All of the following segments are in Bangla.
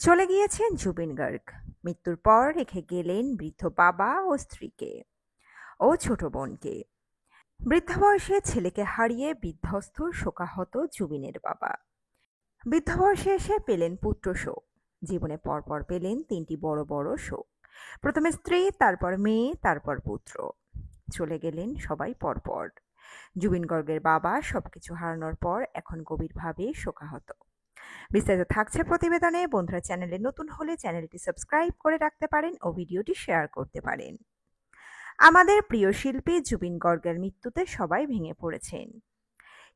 চলে গিয়েছেন জুবিন গার্গ। মৃত্যুর পর রেখে গেলেন বৃদ্ধ বাবা ও স্ত্রীকে ও ছোট বোনকে। বৃদ্ধ বয়সে ছেলেকে হারিয়ে বিধ্বস্ত শোকাহত জুবিনের বাবা। বৃদ্ধ বয়সে এসে পেলেন পুত্র শোক। জীবনে পরপর পেলেন ৩টি বড় বড় শোক। প্রথমে স্ত্রী, তারপর মেয়ে, তারপর পুত্র। চলে গেলেন সবাই পরপর। জুবিন গার্গের বাবা সবকিছু হারানোর পর এখন গভীরভাবে শোকাহত। বিস্তারিত থাকছে প্রতিবেদনে। বন্ধুরা, চ্যানেলে নতুন হলে চ্যানেলটি সাবস্ক্রাইব করে রাখতে পারেন ও ভিডিওটি শেয়ার করতে পারেন। আমাদের প্রিয় শিল্পী জুবিন গার্গের মৃত্যুতে সবাই ভেঙে পড়েছেন,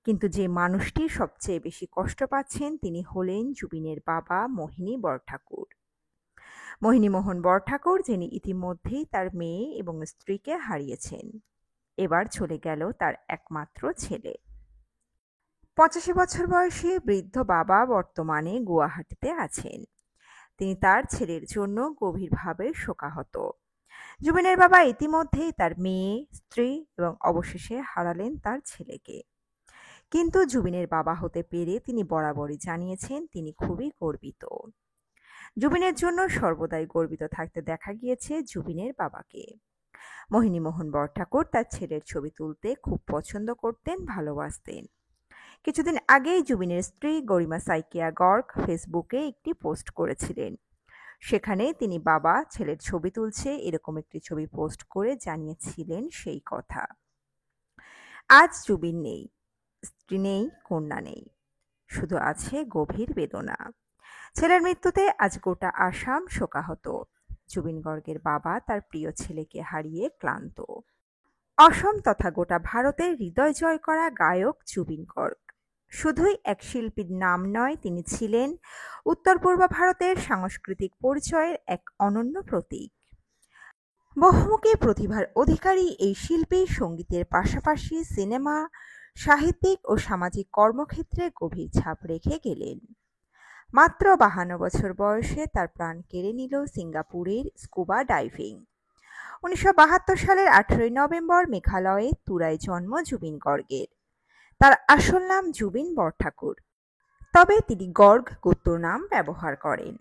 কিন্তু যে মানুষটি সবচেয়ে বেশি কষ্ট পাচ্ছেন তিনি হলেন জুবিনের বাবা মোহিনী বরঠাকুর। মোহিনী মোহন বরঠাকুর, যিনি ইতিমধ্যেই তার মেয়ে এবং স্ত্রীকে হারিয়েছেন। এবার চলে গেল তার একমাত্র ছেলে। ৮৫ বছর বয়সী বৃদ্ধ বাবা বর্তমানে গুয়াহাটিতে আছেন। তিনি তার ছেলের জন্য গভীরভাবে শোকাহত। জুবিনের বাবা ইতিমধ্যেই তার মেয়ে, স্ত্রী এবং অবশেষে হারালেন তার ছেলেকে। কিন্তু জুবিনের বাবা হতে পেরে তিনি বরাবরই জানিয়েছেন তিনি খুবই গর্বিত। জুবিনের জন্য সর্বদাই গর্বিত থাকতে দেখা গিয়েছে জুবিনের বাবাকে। মোহিনী মোহন বরঠাকুর তার ছেলের ছবি তুলতে খুব পছন্দ করতেন, ভালোবাসতেন। কিছুদিন আগেই জুবিনের স্ত্রী গরিমা সাইকিয়া গর্গ ফেসবুকে একটি পোস্ট করেছিলেন। সেখানে তিনি বাবা ছেলের ছবি তুলছে এরকম একটি ছবি পোস্ট করে জানিয়েছিলেন সেই কথা। আজ জুবিন নেই, স্ত্রী নেই, কন্যা নেই, শুধু আছে গভীর বেদনা। ছেলের মৃত্যুতে আজ গোটা আসাম শোকাহত। জুবিন গার্গের বাবা তার প্রিয় ছেলেকে হারিয়ে ক্লান্ত। অসম তথা গোটা ভারতের হৃদয় জয় করা গায়ক জুবিন গার্গ শুধুই এক শিল্পীর নাম নয়, তিনি ছিলেন উত্তর পূর্ব ভারতের সাংস্কৃতিক পরিচয়ের এক অনন্য প্রতীক। বহুমুখী প্রতিভার অধিকারী এই শিল্পী সঙ্গীতের পাশাপাশি সিনেমা, সাহিত্যিক ও সামাজিক কর্মক্ষেত্রে গভীর ছাপ রেখে গেলেন। মাত্র ৫২ বছর বয়সে তার প্রাণ কেড়ে নিল সিঙ্গাপুরের স্কুবা ডাইভিং। ১৯৭২ সালের ১৮ নভেম্বর মেঘালয়ে তুরায় জন্ম জুবিন গার্গের। তার আসল নাম জুবিন বরঠাকুর, তবে তিনি গর্গ গোত্র নাম ব্যবহার করেন।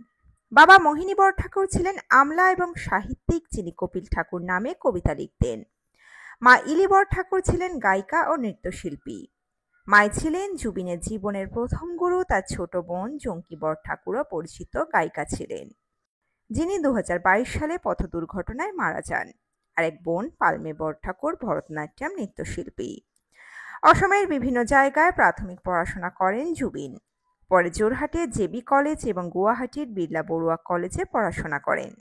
বাবা মোহিনী বরঠাকুর ছিলেন আমলা এবং সাহিত্যিক, যিনি কপিল ঠাকুর নামে কবিতা লিখতেন। মা ইলি বরঠাকুর ছিলেন গায়িকা ও নৃত্যশিল্পী। মাই ছিলেন জুবিনের জীবনের প্রথম গুরু। তার ছোট বোন জঙ্কি বরঠাকুরও পরিচিত গায়িকা ছিলেন, যিনি ২০২২ সালে পথ দুর্ঘটনায় মারা যান। আরেক বোন পালমে বরঠাকুর ভরতনাট্যম নৃত্যশিল্পী। অসমের বিভিন্ন জায়গায় প্রাথমিক পড়াশোনা করেন জুবিন। পরে যোরহাটে জেবি কলেজ এবং গুয়াহাটির বিড়লা বড়ুয়া কলেজে পড়াশোনা করেন।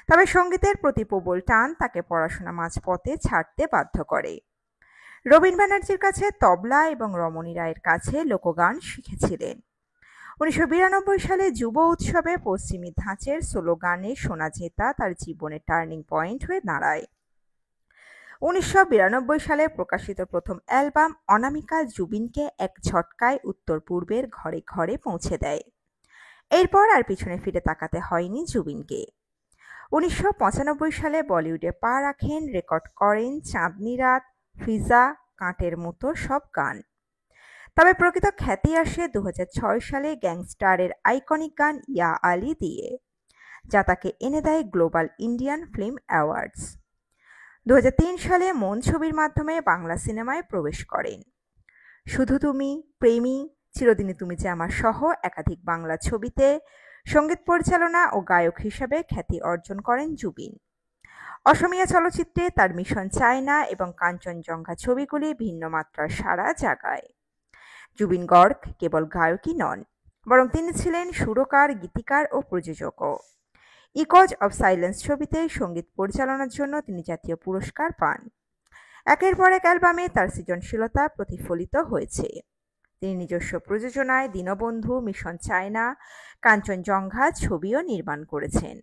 তবে সঙ্গীতের প্রতি প্রবল টান তাকে পড়াশোনা মাঝপথে ছাড়তে বাধ্য করে। রবীন ব্যানার্জির কাছে তবলা এবং রমণী রায়ের কাছে লোকগান শিখেছিলেন। ১৯৯২ সালে যুব উৎসবে পশ্চিমী ধাঁচের সোলো গানে শোনা জেতা তার জীবনের টার্নিং পয়েন্ট হয়ে দাঁড়ায়। ১৯৯২ সালে প্রকাশিত প্রথম অ্যালবাম অনামিকা জুবিনকে এক ঝটকায় উত্তর পূর্বের ঘরে ঘরে পৌঁছে দেয়। এরপর আর পিছনে ফিরে তাকাতে হয়নি জুবিনকে। ১৯৯৫ সালে বলিউডে পা রাখেন, রেকর্ড করেন চাঁদনি রাত, ফিজা, কাঁটের মতো সব গান। তবে প্রকৃত খ্যাতি আসে ২০০৬ সালে গ্যাংস্টারের আইকনিক গান ইয়া আলী দিয়ে, যা তাকে এনে দেয় গ্লোবাল ইন্ডিয়ান ফিল্ম অ্যাওয়ার্ডস। ২০০৩ সালে মন ছবির মাধ্যমে বাংলা সিনেমায় প্রবেশ করেন। শুধু তুমি, প্রেমী, চিরদিনই তুমি যে আমার সহ একাধিক বাংলা ছবিতে সঙ্গীত পরিচালনা ও গায়ক হিসাবে খ্যাতি অর্জন করেন জুবিন। অসমীয়া চলচ্চিত্রে তার মিশন চায়না এবং কাঞ্চনজঙ্ঘা ছবিগুলি ভিন্ন মাত্রার সাড়া জাগায়। জুবিন গার্গ কেবল গায়কই নন, বরং তিনি ছিলেন সুরকার, গীতিকার ও প্রযোজকও। ইকোজ অব সাইলেন্স ছবিতে সঙ্গীত পরিচালনার জন্য তিনি জাতীয় পুরস্কার পান। একের পর এক অ্যালবামে তার সৃজনশীলতা প্রতিফলিত হয়েছে। তিনি নিজস্ব প্রযোজনায় দীনবন্ধু, মিশন চায়না, কাঞ্চনজঙ্ঘা ছবিও নির্মাণ করেছেন।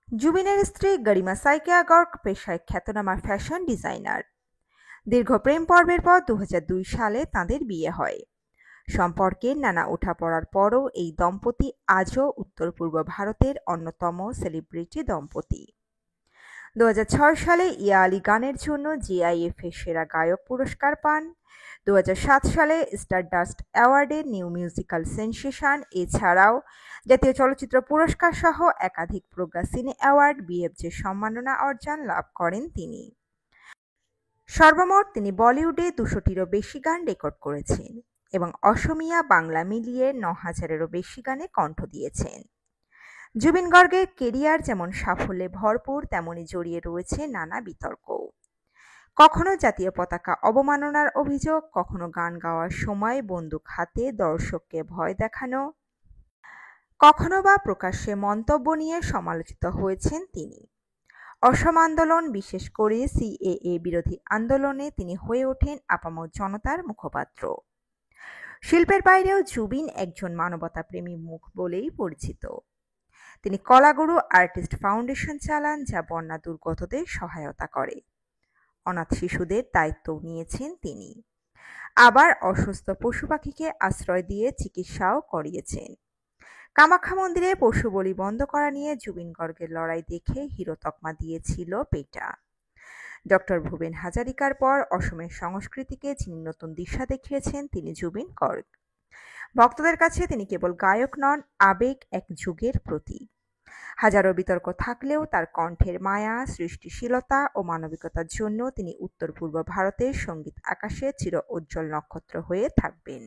জুবিনের স্ত্রী গরিমা সাইকিয়া গর্গ পেশায় খ্যাতনামা ফ্যাশন ডিজাইনার। দীর্ঘ প্রেম পর্বের পর ২০০২ সালে তাঁদের বিয়ে হয়। সম্পর্কের নানা ওঠাপড়ার পরও এই দম্পতি আজও উত্তর পূর্ব ভারতের অন্যতম সেলিব্রিটি দম্পতি। 2006 সালে ইয়া আলী গানের জন্য জিআইএফ-এর সেরা গায়ক পুরস্কার পান। 2007 সালে স্টারডাস্ট অ্যাওয়ার্ডে নিউ মিউজিক্যাল সেনসেশন এছাড়াও জাতীয় চলচ্চিত্র পুরস্কার সহ একাধিক প্রজ্ঞা সিনে অ্যাওয়ার্ড, বিএফজে সম্মাননা অর্জন লাভ করেন তিনি। সর্বমোট তিনি বলিউডে 200-টিরও বেশি গান রেকর্ড করেছেন এবং অসমীয়া বাংলা মিলিয়ে 9,000-এরও বেশি গানে কণ্ঠ দিয়েছেন। জুবিন গার্গের কেরিয়ার যেমন সাফল্যে ভরপুর তেমনি জড়িয়ে রয়েছে নানা বিতর্কও। কখনো জাতীয় পতাকা অবমাননার অভিযোগ, কখনো গান গাওয়ার সময় বন্দুক হাতে দর্শককে ভয় দেখানো, কখনো বা প্রকাশ্যে মন্তব্য নিয়ে সমালোচিত হয়েছেন তিনি। অসম আন্দোলন, বিশেষ করে সিএএ বিরোধী আন্দোলনে তিনি হয়ে ওঠেন আপামর জনতার মুখপাত্র। শিল্পের বাইরেও জুবিন একজন মানবতাপ্রেমী মুখ বলেই পরিচিত। তিনি কলাগুরু আর্টিস্ট ফাউন্ডেশন চালান, যা বন্যা দুর্গতদের সহায়তা করে। অনাথ শিশুদের দায়িত্বও নিয়েছেন তিনি। আবার অসুস্থ পশু পাখিকে আশ্রয় দিয়ে চিকিৎসাও করিয়েছেন। কামাখ্যা মন্দিরে পশু বলি বন্ধ করা নিয়ে জুবিন গার্গের লড়াই দেখে হিরো তকমা দিয়েছিল পেটা। ডক্টর ভূপেন হাজারিকার পর অসমের সংস্কৃতিকে যিনি নতুন দিশা দেখিয়েছেন তিনি জুবিন গার্গ। ভক্তদের কাছে তিনি কেবল গায়ক নন, আবেগ, এক যুগের প্রতীক। হাজারো বিতর্ক থাকলেও তার কণ্ঠের মায়া, সৃষ্টিশীলতা ও মানবিকতার জন্য তিনি উত্তর পূর্ব ভারতের সঙ্গীত আকাশে চির উজ্জ্বল নক্ষত্র হয়ে থাকবেন।